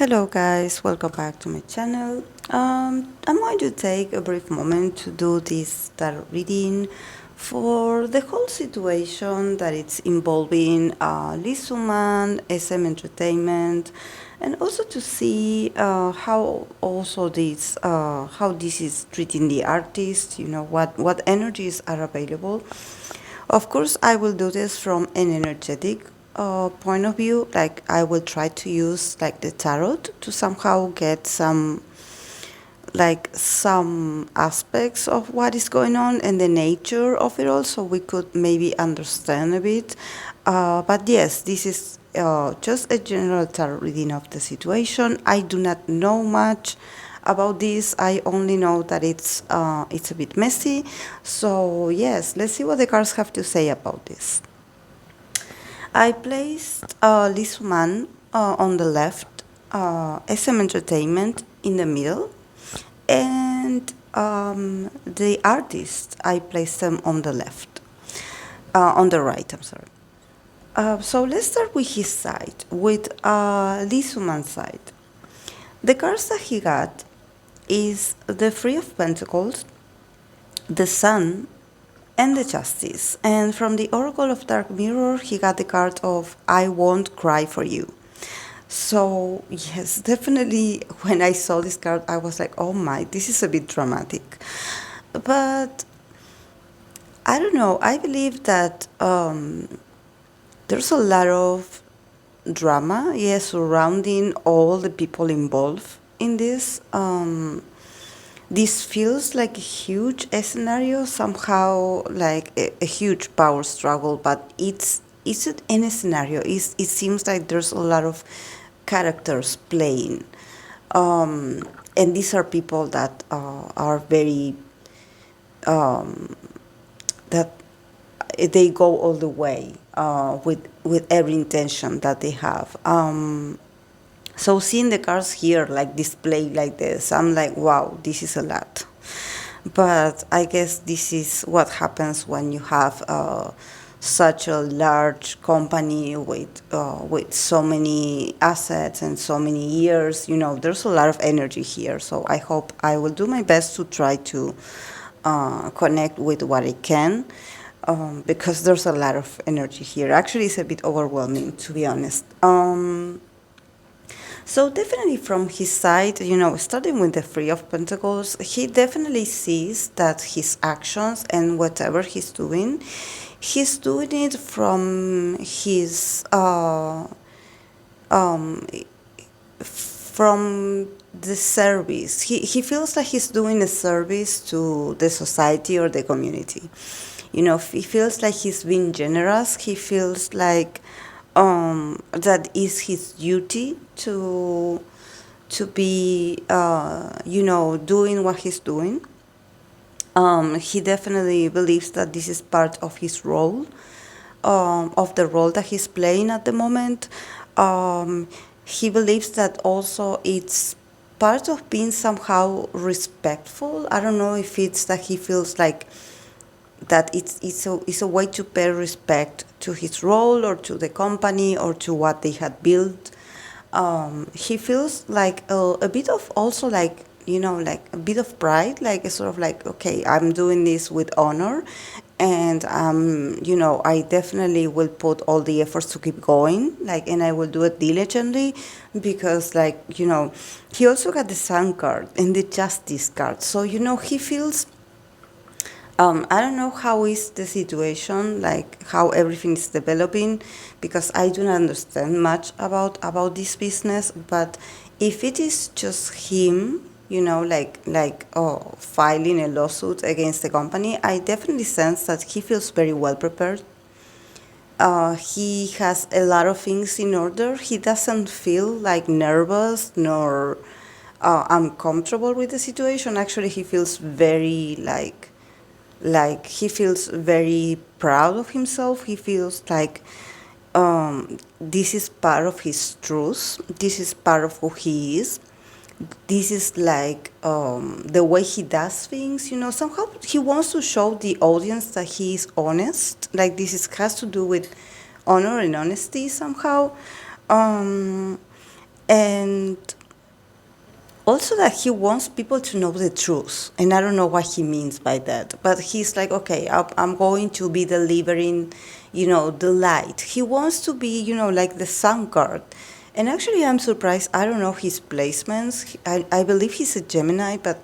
Hello guys, welcome back to my channel. I'm going to take a brief moment to do this tarot reading for the whole situation that it's involving Lee Soo-man, SM Entertainment, and also to see how this is treating the artist. What energies are available. Of course, I will do this from an energetic point of view. Like I will try to use like the tarot to somehow get some aspects of what is going on and the nature of it all, so we could maybe understand a bit. But yes, this is just a general tarot reading of the situation. I do not know much about this. I only know that it's a bit messy. So yes, let's see what the cards have to say about this. I placed Lee Soo-man on the left, SM Entertainment in the middle, and the artist, I placed them on the left, on the right, I'm sorry. So let's start with his side, with Lee Soo-man's side. The cards that he got is the Three of Pentacles, the Sun, and the Justice. And from the Oracle of Dark Mirror, he got the card of I Won't Cry for You. So yes, definitely when I saw this card, I was like, oh my, this is a bit dramatic. But I don't know, I believe that there's a lot of drama, yes, surrounding all the people involved in this. This feels like a huge scenario, somehow like a huge power struggle, but isn't any scenario. It seems like there's a lot of characters playing. And these are people that are very, that they go all the way with every intention that they have. So seeing the cards here like displayed like this, I'm like, wow, this is a lot. But I guess this is what happens when you have such a large company with so many assets and so many years. There's a lot of energy here. So I hope I will do my best to try to connect with what I can. Because there's a lot of energy here. Actually, it's a bit overwhelming, to be honest. So definitely from his side, starting with the Three of Pentacles, he definitely sees that his actions and whatever he's doing it from his from the service. He feels like he's doing a service to the society or the community. He feels like he's being generous. He feels like that is his duty to be, doing what he's doing. He definitely believes that this is part of his role, of the role that he's playing at the moment. He believes that also it's part of being somehow respectful. I don't know if it's that he feels like that it's a way to pay respect to his role or to the company or to what they had built. He feels like a bit of also like, like a bit of pride, like a sort of like, okay, I'm doing this with honor, and I definitely will put all the efforts to keep going, like, and I will do it diligently, because like, he also got the Sun card and the Justice card. So, he feels, I don't know how is the situation, like how everything is developing, because I do not understand much about this business. But if it is just him, filing a lawsuit against the company, I definitely sense that he feels very well prepared. He has a lot of things in order. He doesn't feel like nervous nor uncomfortable with the situation. Actually, he feels very like he feels very proud of himself. He feels like this is part of his truth. This is part of who he is. This is like the way he does things. Somehow he wants to show the audience that he is honest. Like has to do with honor and honesty somehow. And also that he wants people to know the truth, and I don't know what he means by that, but he's like, okay, I'm going to be delivering, the light. He wants to be, like the sun god. And actually, I'm surprised. I don't know his placements. I believe he's a Gemini, but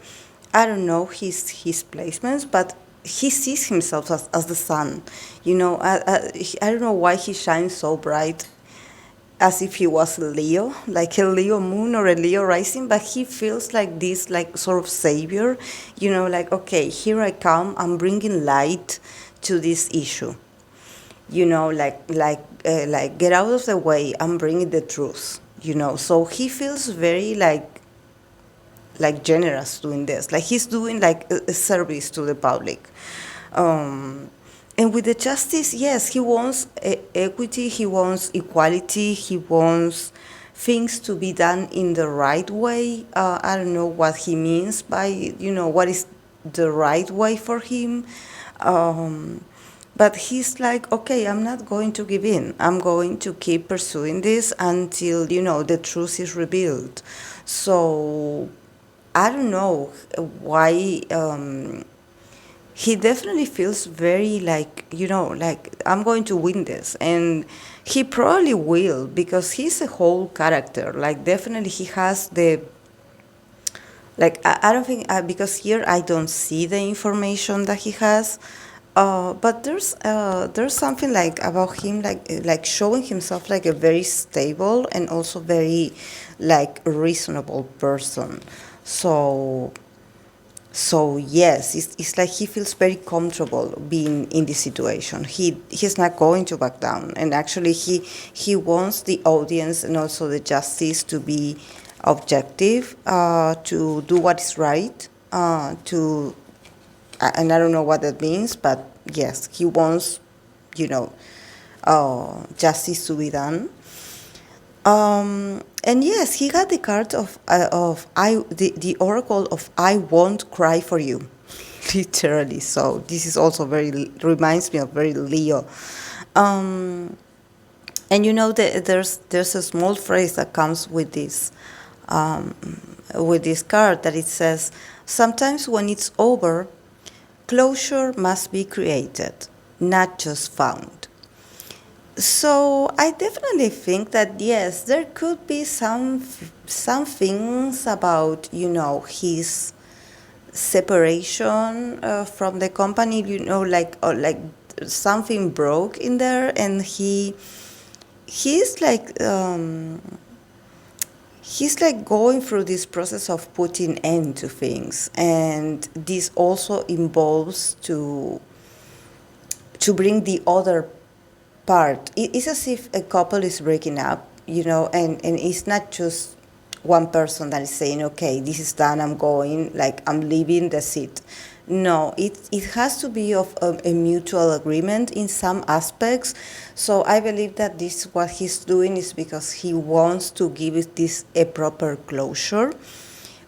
I don't know his placements. But he sees himself as the sun. I don't know why he shines so bright, as if he was a Leo, like a Leo moon or a Leo rising, but he feels like this, like sort of savior, like, okay, here I come, I'm bringing light to this issue, like get out of the way, I'm bringing the truth, So he feels very like generous doing this, like he's doing like a service to the public. Um, and with the justice, yes, he wants equity, he wants equality, he wants things to be done in the right way. I don't know what he means by, what is the right way for him. But he's like, okay, I'm not going to give in. I'm going to keep pursuing this until, the truth is revealed. So I don't know why. He definitely feels very like, like I'm going to win this. And he probably will, because he's a whole character. Like, definitely he has the, like, I don't think, because here I don't see the information that he has. But there's something like about him, like showing himself like a very stable and also very like reasonable person. So so yes, it's like he feels very comfortable being in this situation. He's not going to back down, and actually he wants the audience and also the justice to be objective, to do what is right, to and I don't know what that means, but yes, he wants, justice to be done. And yes, he got the card of the oracle of I won't cry for you, literally. So this is also reminds me of very Leo. Um, and there's a small phrase that comes um, with this card, that it says, sometimes when it's over, closure must be created, not just found. So I definitely think that yes, there could be some things about, his separation from the company, like something broke in there, and he's like going through this process of putting end to things, and this also involves to bring the other part. It's as if a couple is breaking up, and it's not just one person that is saying, okay, this is done, I'm going, like I'm leaving the seat. No, it has to be of a mutual agreement in some aspects. So I believe that this, what he's doing, is because he wants to give this a proper closure.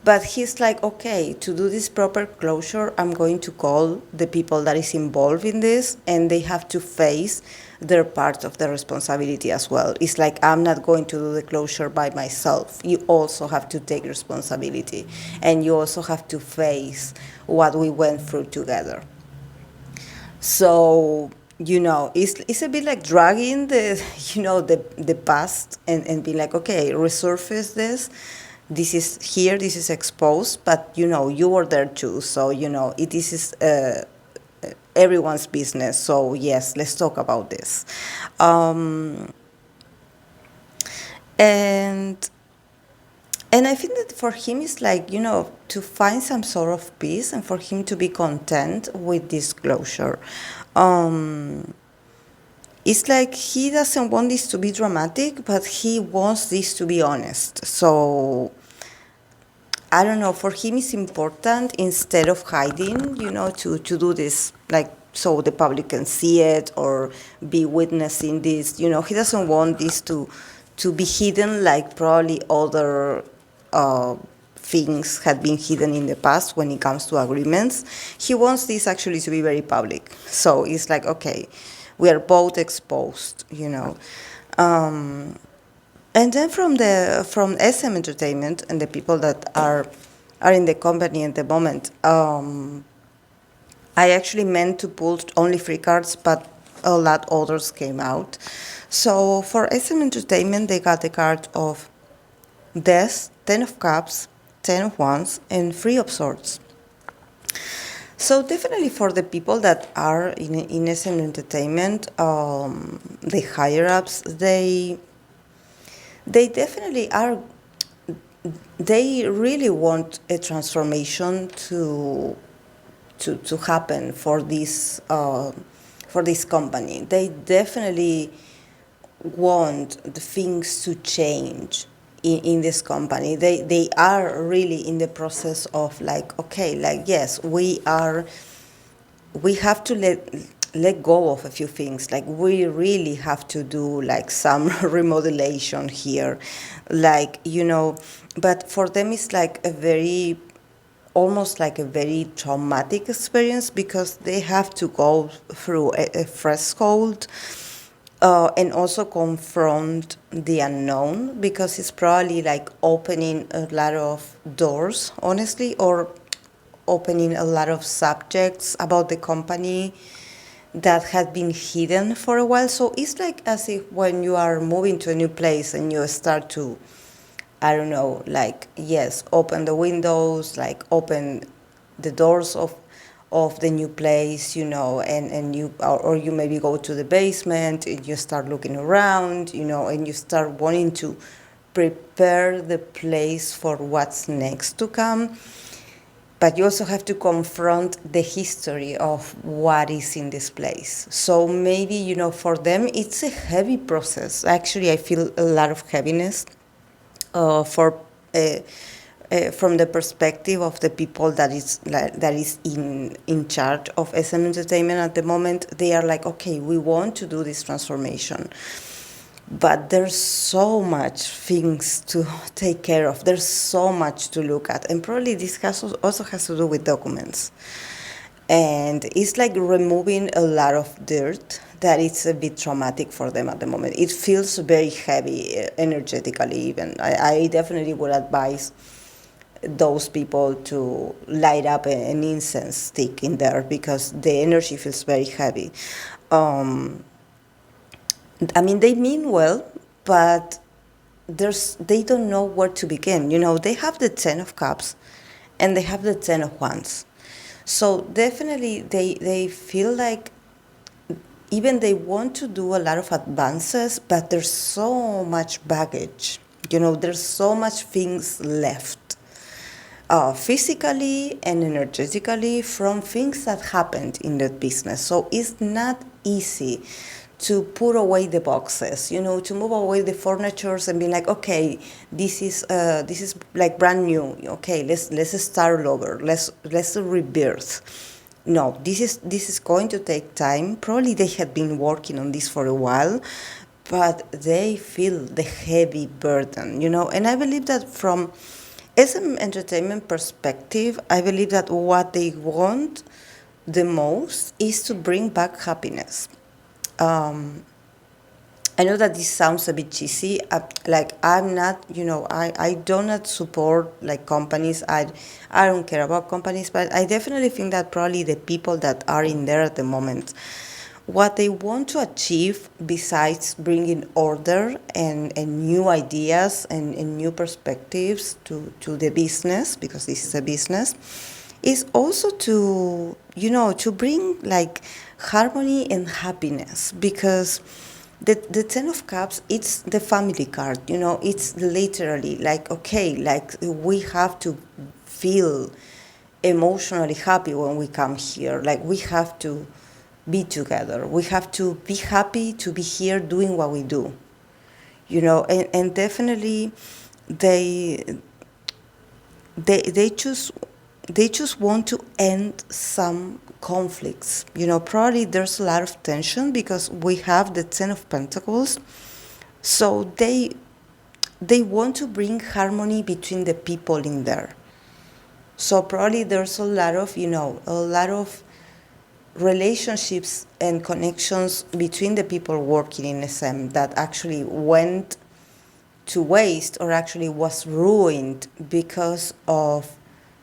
But he's like, okay, to do this proper closure, I'm going to call the people that is involved in this, and they have to face their part of the responsibility as well. It's like, I'm not going to do the closure by myself. You also have to take responsibility, and you also have to face what we went through together. So, it's a bit like dragging the past, and be like, okay, resurface this. This is here, this is exposed, but you were there too. So, this is everyone's business. So, yes, let's talk about this. Um, and and I think that for him it's like, to find some sort of peace, and for him to be content with this closure. Um, it's like he doesn't want this to be dramatic, but he wants this to be honest. So I don't know, for him it's important, instead of hiding, to do this, like, so the public can see it or be witnessing this. He doesn't want this to be hidden, like probably other uh, things had been hidden in the past when it comes to agreements. He wants this actually to be very public. So it's like, okay, we are both exposed. Um, And then from SM Entertainment and the people that are in the company at the moment, I actually meant to pull only free cards, but a lot others came out. So for SM Entertainment, they got the card of Death, Ten of Cups, Ten of Wands, and Free of Swords. So definitely for the people that are in SM Entertainment, the higher ups, they definitely are. They really want a transformation to happen for this company. They definitely want the things to change in this company. They are really in the process of like, okay, like yes, we have to let go of a few things. Like we really have to do like some remodelation here, like But for them, it's like almost like a very traumatic experience because they have to go through a threshold and also confront the unknown because it's probably like opening a lot of doors, honestly, or opening a lot of subjects about the company that had been hidden for a while. So it's like as if when you are moving to a new place and you start to, I don't know, like, yes, open the windows, like open the doors of the new place, and you, or you maybe go to the basement and you start looking around, and you start wanting to prepare the place for what's next to come. But you also have to confront the history of what is in this place. So maybe, for them, it's a heavy process. Actually, I feel a lot of heaviness from the perspective of the people that is in charge of SM Entertainment at the moment. They are like, okay, we want to do this transformation, but there's so much things to take care of. There's so much to look at, and probably this also has to do with documents. And it's like removing a lot of dirt that it's a bit traumatic for them at the moment. It feels very heavy energetically even. I definitely would advise those people to light up an incense stick in there because the energy feels very heavy. I mean, they mean well, but they don't know where to begin. They have the Ten of Cups and they have the Ten of Wands. So definitely they feel like even they want to do a lot of advances, but there's so much baggage. There's so much things left. Physically and energetically from things that happened in that business. So it's not easy to put away the boxes, to move away the furnitures and be like, okay, this is like brand new. Okay, let's start over. Let's rebirth. No, this is going to take time. Probably they had been working on this for a while, but they feel the heavy burden, And I believe that from SM Entertainment perspective, I believe that what they want the most is to bring back happiness. I know that this sounds a bit cheesy. Like I'm not, I do not support like companies. I don't care about companies, but I definitely think that probably the people that are in there at the moment, what they want to achieve besides bringing order and new ideas and new perspectives to the business, because this is a business, is also to bring like harmony and happiness, because the Ten of Cups, it's the family card, it's literally like, okay, like we have to feel emotionally happy when we come here. Like we have to be together. We have to be happy to be here doing what we do, and definitely they just want to end some conflicts. Probably there's a lot of tension because we have the Ten of Pentacles. So they want to bring harmony between the people in there. So probably there's a lot of relationships and connections between the people working in SM that actually went to waste, or actually was ruined because of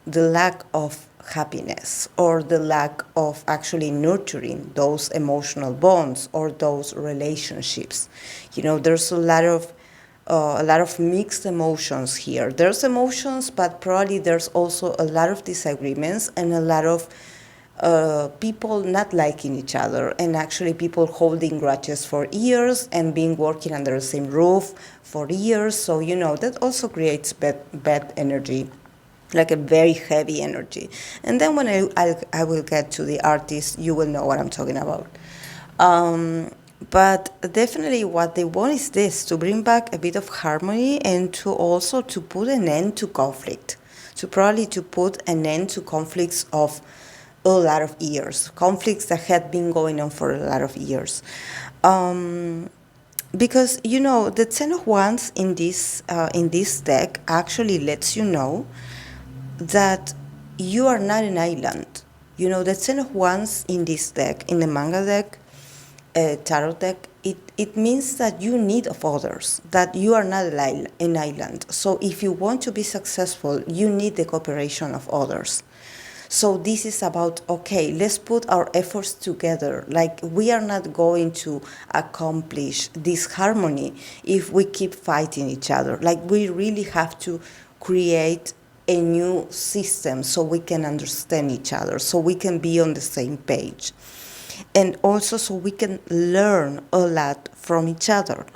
the lack of happiness, or the lack of actually nurturing those emotional bonds or those relationships. There's a lot of mixed emotions here. There's emotions, but probably there's also a lot of disagreements and a lot of people not liking each other, and actually people holding grudges for years and being working under the same roof for years. So that also creates bad energy, like a very heavy energy. And then when I will get to the artist, you will know what I'm talking about. But definitely what they want is this, to bring back a bit of harmony, and to also to put an end to conflict, to put an end to conflicts of a lot of years, conflicts that had been going on for a lot of years. Because the Ten of Wands in this deck actually lets you know that you are not an island. The Ten of Wands in this deck, in the manga deck, tarot deck, it means that you need of others, that you are not an island. So if you want to be successful, you need the cooperation of others. So this is about, okay, let's put our efforts together. Like, we are not going to accomplish this harmony if we keep fighting each other. Like, we really have to create a new system so we can understand each other, so we can be on the same page. And also so we can learn a lot from each other,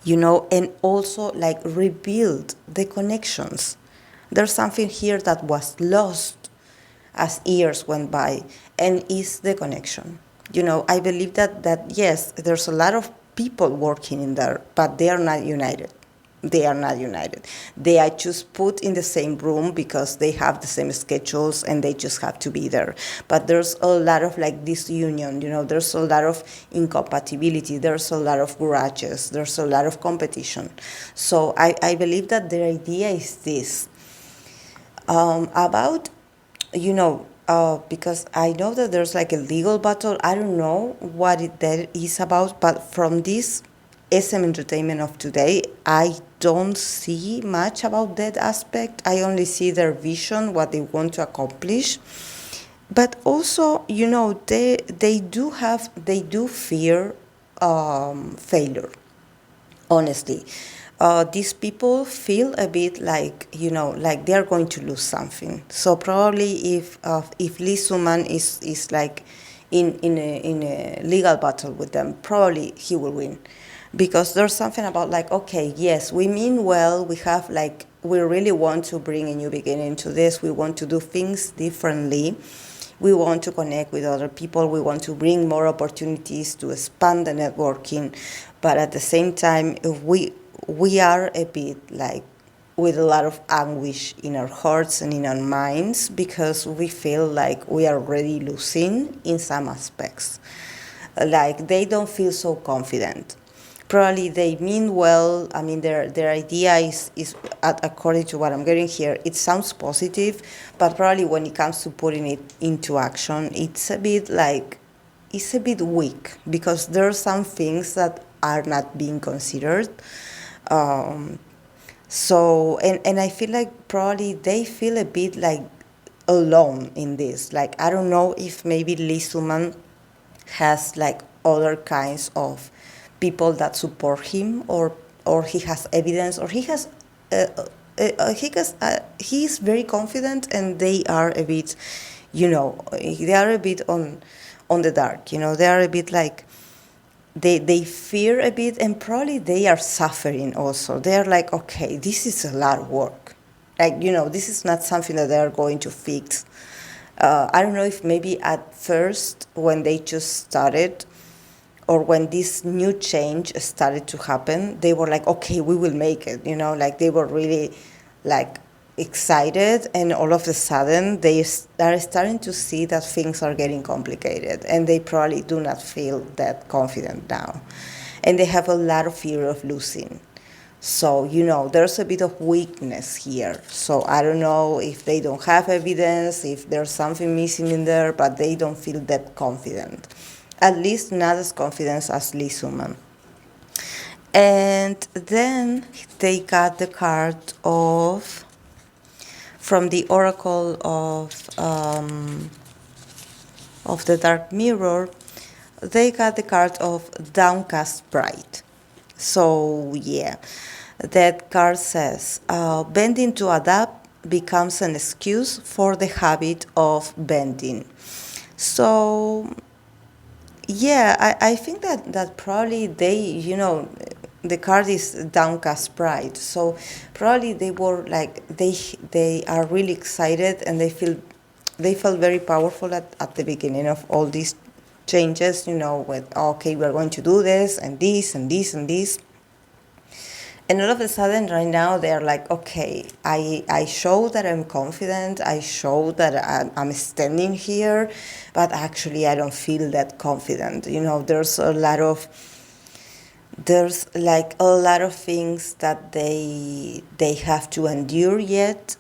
and also like rebuild the connections. There's something here that was lost as years went by, and is the connection. I believe that yes, there's a lot of people working in there, but they are not united. They are not united. They are just put in the same room because they have the same schedules and they just have to be there. But there's a lot of like disunion, there's a lot of incompatibility, there's a lot of grudges, there's a lot of competition. So I believe that the idea is this, about, because I know that there's like a legal battle. I don't know what that is about, but from this SM entertainment of today, I don't see much about that aspect. I only see their vision, what they want to accomplish. But also, they do fear failure. Honestly, these people feel a bit like, like they are going to lose something. So probably if Lee Soo-man is like in a legal battle with them, probably he will win. Because there's something about like, okay, yes, we mean well, we really want to bring a new beginning to this, we want to do things differently, we want to connect with other people, we want to bring more opportunities to expand the networking, but at the same time, we are a bit like with a lot of anguish in our hearts and in our minds, because we feel like we are already losing in some aspects. Like, they don't feel so confident. Probably they mean well. I mean, their idea is according to what I'm getting here, it sounds positive, but probably when it comes to putting it into action, it's a bit weak, because there are some things that are not being considered. So I feel like probably they feel a bit like alone in this. Like, I don't know if maybe Lee Soo-man has like other kinds of people that support him, or he has evidence, or he is very confident, and they are a bit, they are a bit on the dark. They are a bit like, they fear a bit, and probably they are suffering also. They are like, okay, this is a lot of work. Like, this is not something that they are going to fix. I don't know if maybe at first when they just started, or when this new change started to happen, they were like, okay, we will make it, like they were really like excited, and all of a sudden they are starting to see that things are getting complicated, and they probably do not feel that confident now. And they have a lot of fear of losing. So, there's a bit of weakness here. So I don't know if they don't have evidence, if there's something missing in there, but they don't feel that confident. At least not as confident as Lee Soo-man. And then they got the card of, from the oracle of the dark mirror, they got the card of downcast pride. So yeah, that card says, bending to adapt becomes an excuse for the habit of bending. So yeah, I think that probably they, the card is downcast pride. So probably they were like, they are really excited, and they felt very powerful at the beginning of all these changes, with, okay, we're going to do this and this and this and this. And all of a sudden, right now, they're like, okay, I show that I'm confident. I show that I'm standing here, but actually, I don't feel that confident. There's like a lot of things that they have to endure yet.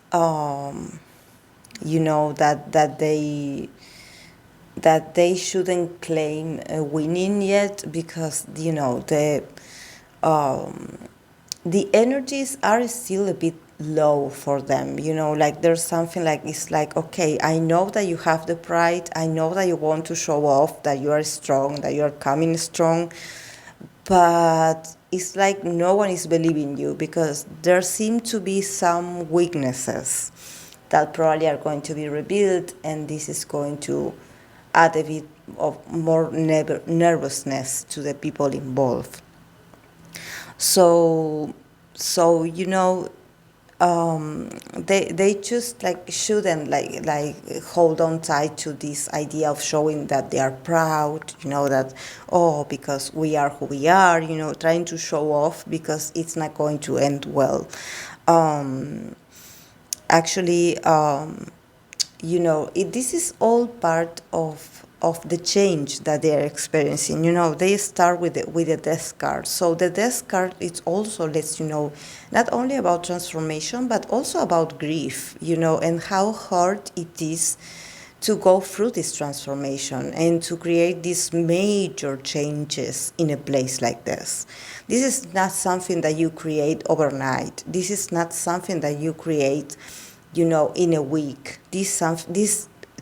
That they shouldn't claim winning yet, because the energies are still a bit low for them, like there's something like, it's like, okay, I know that you have the pride, I know that you want to show off that you are strong, that you are coming strong, but it's like no one is believing you, because there seem to be some weaknesses that probably are going to be revealed, and this is going to add a bit of more nervousness to the people involved. So they just like shouldn't like hold on tight to this idea of showing that they are proud, that, because we are who we are, trying to show off, because it's not going to end well. Actually, this is all part of the change that they are experiencing. They start with the death card. So the death card, it also lets you know not only about transformation, but also about grief, and how hard it is to go through this transformation and to create these major changes in a place like this. This is not something that you create overnight. This is not something that you create, in a week. This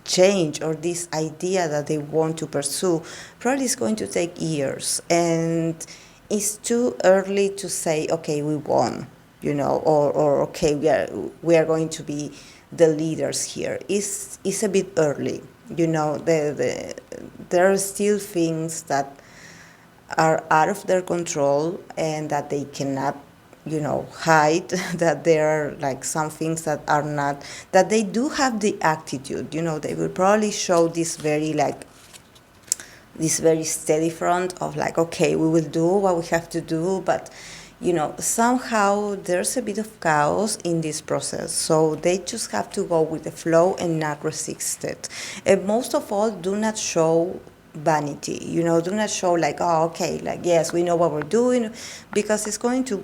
change, or this idea that they want to pursue, probably is going to take years, and it's too early to say, okay, we won, or okay, we are going to be the leaders here. It's a bit early, there are still things that are out of their control, and that they cannot hide, that there are like some things that are not, that they do have the attitude, they will probably show this very steady front of like, okay, we will do what we have to do, but somehow there's a bit of chaos in this process, so they just have to go with the flow and not resist it. And most of all, do not show vanity, do not show like, oh, okay, like, yes, we know what we're doing, because it's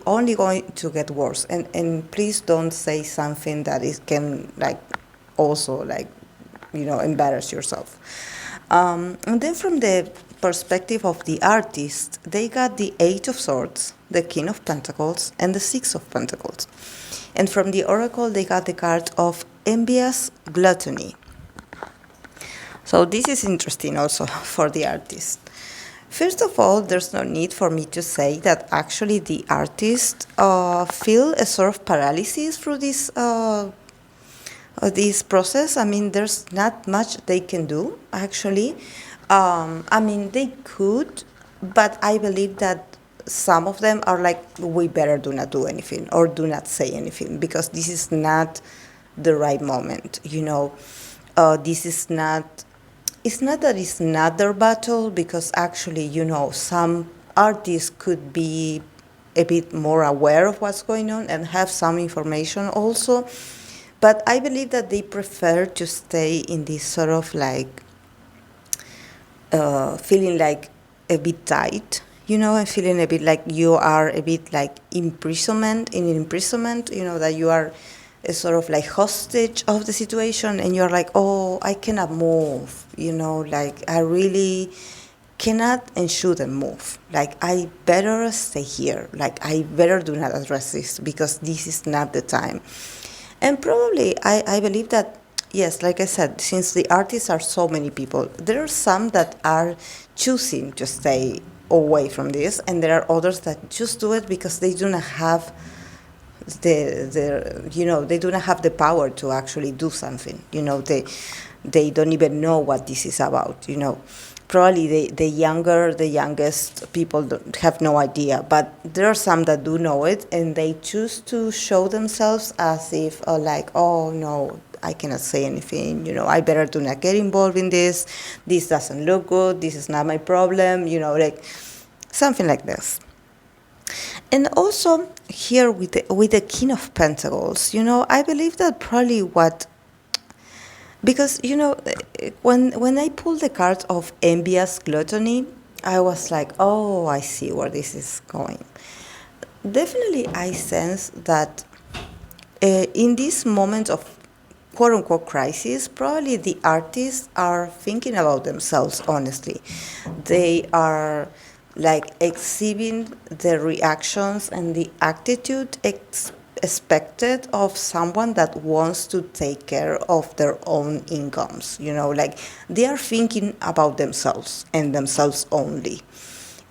only going to get worse. And please don't say something that can like also like embarrass yourself. And then from the perspective of the artist, they got the Eight of Swords, the King of Pentacles, and the Six of Pentacles. And from the Oracle, they got the card of envious gluttony. So this is interesting also for the artist. First of all, there's no need for me to say that actually the artist feel a sort of paralysis through this process. I mean, there's not much they can do, actually. They could, but I believe that some of them are like, we better do not do anything, or do not say anything, because this is not the right moment, this is not, it's not that it's not their battle, because actually, some artists could be a bit more aware of what's going on and have some information also. But I believe that they prefer to stay in this sort of like feeling like a bit tight, and feeling a bit like you are a bit like imprisonment, that you are a sort of like hostage of the situation, and you're like, oh, I cannot move, like I really cannot and shouldn't move. Like, I better stay here. Like, I better do not address this because this is not the time. And probably I believe that, yes, like I said, since the artists are so many people, there are some that are choosing to stay away from this, and there are others that just do it because they do not have they do not have the power to actually do something. They don't even know what this is about. Probably the youngest people don't have no idea, but there are some that do know it, and they choose to show themselves as if, like, oh no, I cannot say anything. I better do not get involved in this. This doesn't look good. This is not my problem. Like something like this. And also here with the King of Pentacles, I believe that probably because when I pulled the card of envious gluttony, I was like, oh, I see where this is going. Definitely, I sense that in this moment of quote unquote crisis, probably the artists are thinking about themselves honestly. They are like exhibiting the reactions and the attitude expected of someone that wants to take care of their own incomes. Like they are thinking about themselves and themselves only.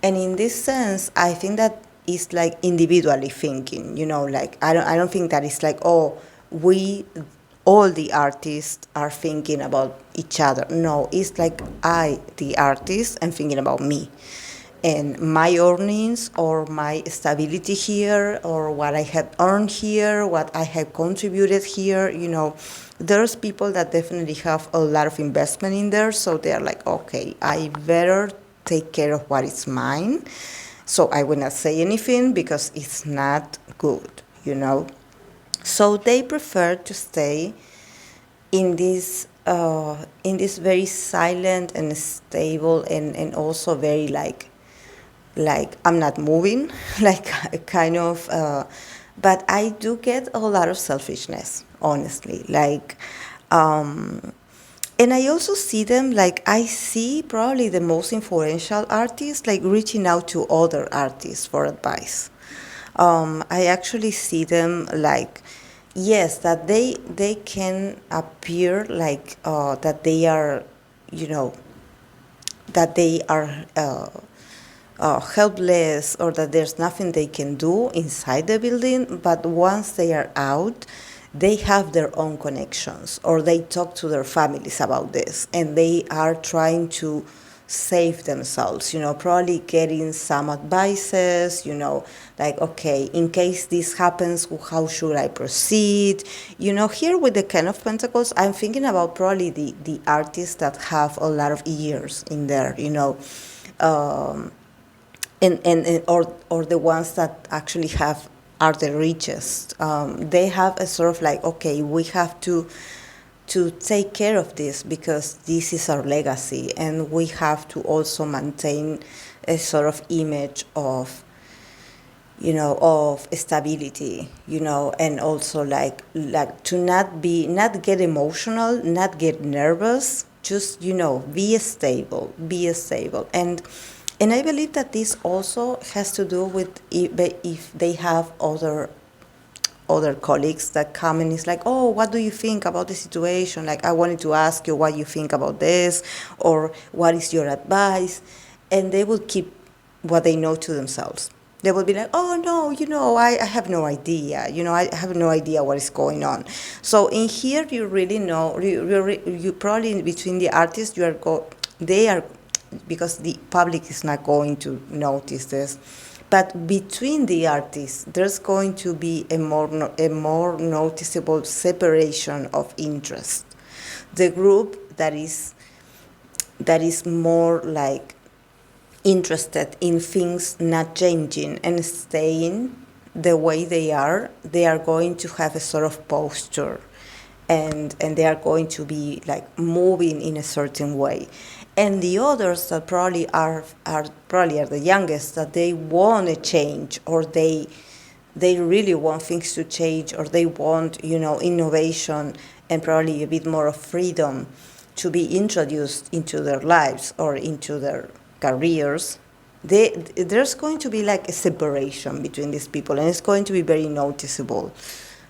And in this sense, I think that it's like individually thinking. Like I don't think that it's like, oh, we all the artists are thinking about each other. No, it's like I, the artist, am thinking about me and my earnings or my stability here or what I have earned here, what I have contributed here. There's people that definitely have a lot of investment in there, so they're like, okay, I better take care of what is mine. So I will not say anything because it's not good. So they prefer to stay in this very silent and stable and also very like I'm not moving, like kind of. But I do get a lot of selfishness, honestly. And I also see them, like I see probably the most influential artists like reaching out to other artists for advice. I actually see them like, yes, that they can appear like that they are, that they are helpless or that there's nothing they can do inside the building, but once they are out, they have their own connections or they talk to their families about this and they are trying to save themselves, probably getting some advices, like, okay, in case this happens, how should I proceed? Here with the King of Pentacles, I'm thinking about probably the artists that have a lot of years in there, or the ones that actually are the richest. They have a sort of like, okay, we have to take care of this because this is our legacy, and we have to also maintain a sort of image of of stability, and also like to not get emotional, not get nervous, just be stable. And I believe that this also has to do with if they have other colleagues that come and it's like, oh, what do you think about the situation? Like, I wanted to ask you what you think about this, or what is your advice? And they will keep what they know to themselves. They will be like, oh, no, I have no idea. I have no idea what is going on. So in here, you really know, you probably between the artists, they are, because the public is not going to notice this. But between the artists, there's going to be a more noticeable separation of interest. The group that is more like interested in things not changing and staying the way they are going to have a sort of posture, and they are going to be like moving in a certain way. And the others that probably are the youngest, that they want to change, or they really want things to change, or they want innovation and probably a bit more of freedom to be introduced into their lives or into their careers, there's going to be like a separation between these people, and it's going to be very noticeable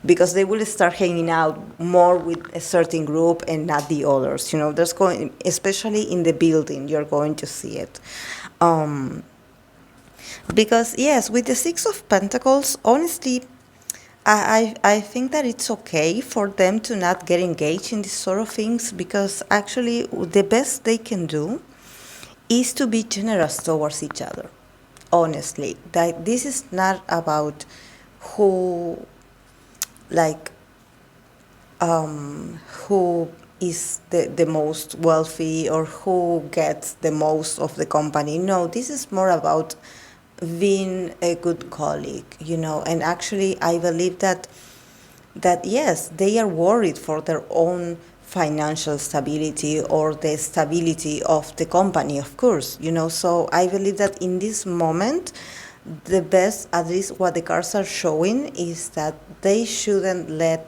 because they will start hanging out more with a certain group and not the others. There's going, especially in the building, you're going to see it. Because yes, with the Six of Pentacles, honestly, I think that it's okay for them to not get engaged in these sort of things, because actually the best they can do is to be generous towards each other. Honestly, that this is not about who, like, who is the most wealthy or who gets the most of the company. No, this is more about being a good colleague, and actually I believe that yes, they are worried for their own financial stability or the stability of the company, of course, so I believe that in this moment, the best, at least what the cards are showing, is that they shouldn't let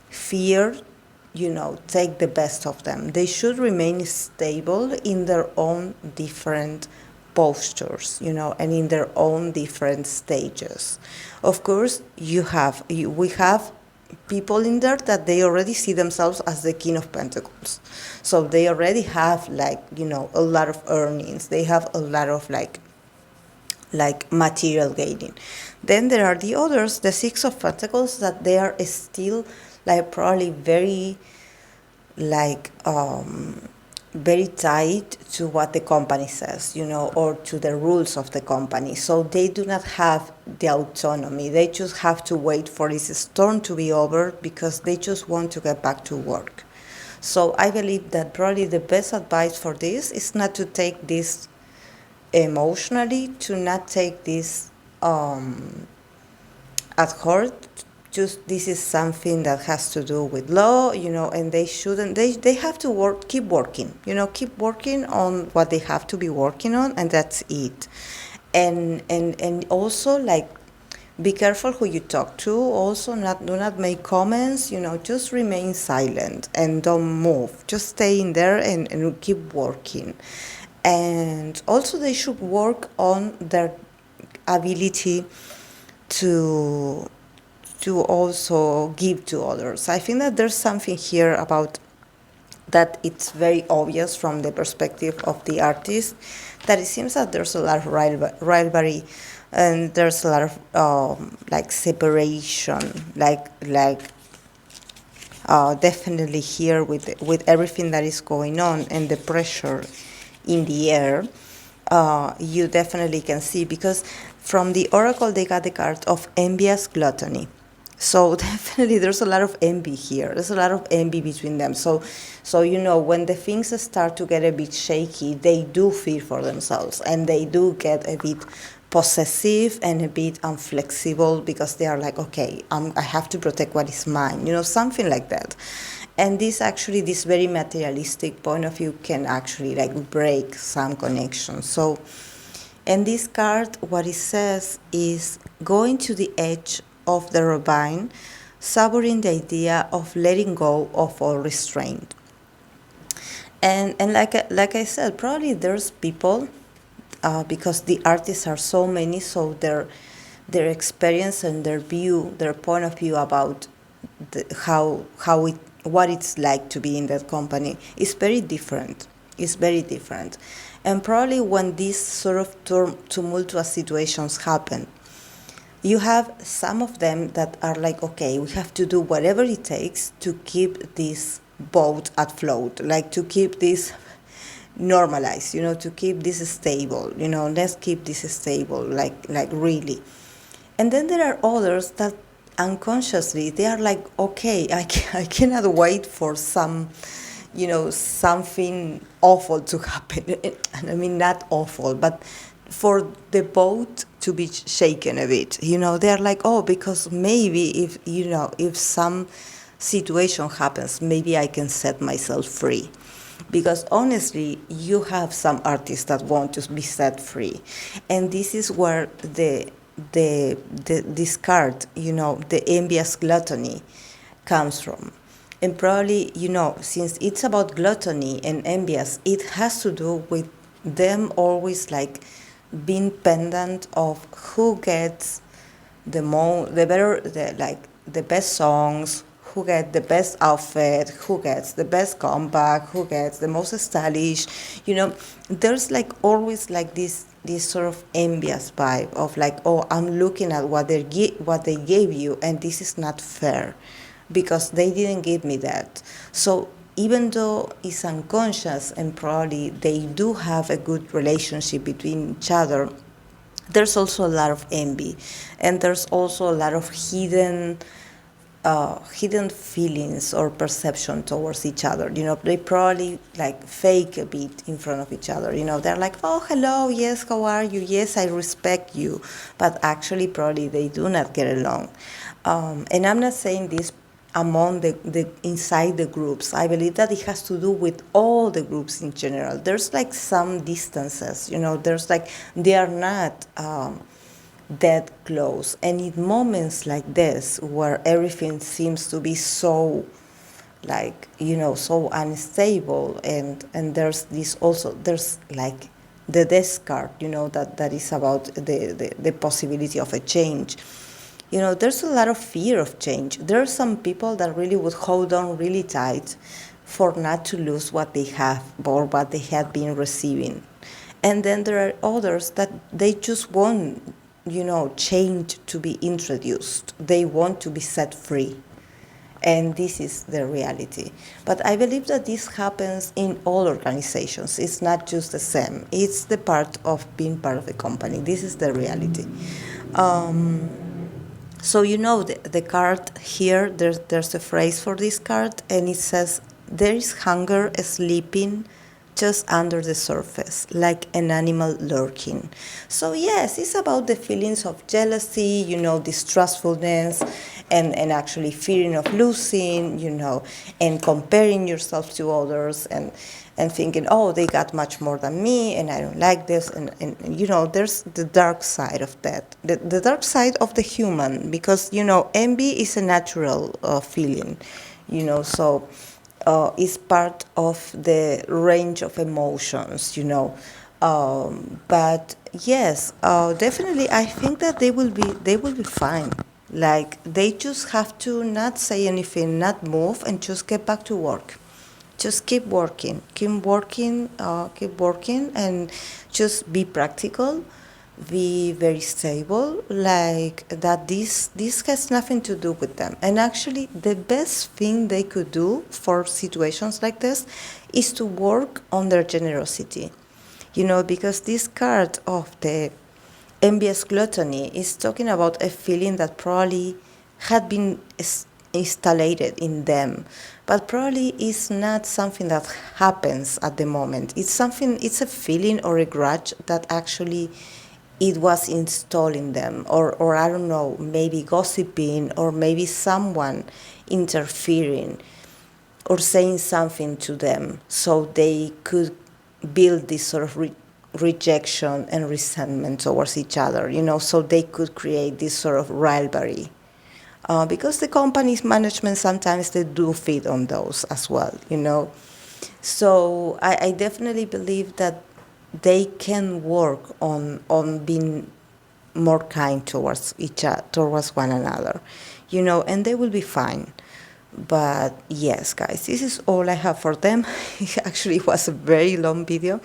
fear, take the best of them. They should remain stable in their own different postures, and in their own different stages. Of course, we have people in there that they already see themselves as the King of Pentacles. So they already have a lot of earnings. They have a lot of like material gaining. Then there are the others, the Six of Pentacles, that they are still probably very very tied to what the company says, or to the rules of the company. So they do not have the autonomy. They just have to wait for this storm to be over because they just want to get back to work. So I believe that probably the best advice for this is not to take this emotionally, to not take this at heart. Just this is something that has to do with law, and they shouldn't. They have to keep working, keep working on what they have to be working on, and that's it. And also be careful who you talk to. Also, do not make comments. Just remain silent and don't move. Just stay in there and keep working. And also, they should work on their ability to also give to others. I think that there's something here about that it's very obvious from the perspective of the artist, that it seems that there's a lot of rivalry and there's a lot of separation, definitely here with everything that is going on and the pressure in the air. You definitely can see, because from the oracle they got the card of envious gluttony. So definitely there's a lot of envy here. There's a lot of envy between them. So when the things start to get a bit shaky, they do fear for themselves, and they do get a bit possessive and a bit unflexible, because they are like, okay, I have to protect what is mine, something like that. And this very materialistic point of view can actually break some connections. So, and this card, what it says is going to the edge of the ravine, savoring the idea of letting go of all restraint. And like I said, probably there's people, because the artists are so many, so their experience and their point of view about what it's like to be in that company is very different. It's very different. And probably when these sort of tumultuous situations happen, you have some of them that are like, okay, we have to do whatever it takes to keep this boat afloat, to keep this normalized, to keep this stable, let's keep this stable, really. And then there are others that unconsciously, they are like, okay, I cannot wait for something awful to happen. And I mean, not awful, but for the boat to be shaken a bit. They are like, oh, because maybe if some situation happens, maybe I can set myself free. Because honestly, you have some artists that want to be set free. And this is where this card, the envious gluttony comes from. And probably, since it's about gluttony and envious, it has to do with them always like being pendant of who gets the better, the best songs, who gets the best outfit, who gets the best comeback, who gets the most stylish. There's like always like this sort of envious vibe of like, oh, I'm looking at what they gave you, and this is not fair because they didn't give me that. So even though it's unconscious and probably they do have a good relationship between each other, there's also a lot of envy, and there's also a lot of hidden feelings or perception towards each other. They probably like fake a bit in front of each other. They're like, oh, hello, yes, how are you? Yes, I respect you. But actually, probably they do not get along. And I'm not saying this among the inside the groups. I believe that it has to do with all the groups in general. There's like some distances, there's like they are not that close. And in moments like this, where everything seems to be so like, so unstable, and there's this also, there's like the discard, that is about the possibility of a change. There's a lot of fear of change. There are some people that really would hold on really tight for not to lose what they have or what they have been receiving. And then there are others that they just want, change to be introduced. They want to be set free. And this is the reality. But I believe that this happens in all organizations. It's not just the same. It's the part of being part of the company. This is the reality. So the card here, there's a phrase for this card, and it says, there is hunger sleeping just under the surface, like an animal lurking. So yes, it's about the feelings of jealousy, distrustfulness, and actually fearing of losing, and comparing yourself to others, and thinking, oh, they got much more than me, and I don't like this, and there's the dark side of that, the dark side of the human, because, envy is a natural feeling, so is part of the range of emotions, but yes, definitely, I think that they will be fine. Like, they just have to not say anything, not move, and just get back to work. Just keep working, keep working, and just be practical, be very stable, like that this has nothing to do with them. And actually, the best thing they could do for situations like this is to work on their generosity, because this card of the envious gluttony is talking about a feeling that probably had been installed in them, but probably is not something that happens at the moment. It's a feeling or a grudge that actually it was installed in them, or I don't know, maybe gossiping, or maybe someone interfering or saying something to them so they could build this sort of rejection and resentment towards each other, so they could create this sort of rivalry. Because the company's management, sometimes they do feed on those as well, So I definitely believe that they can work on being more kind towards towards one another, and they will be fine. But yes, guys, this is all I have for them. It actually was a very long video.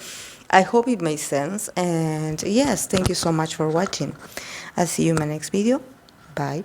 I hope it made sense. And yes, thank you so much for watching. I'll see you in my next video. Bye.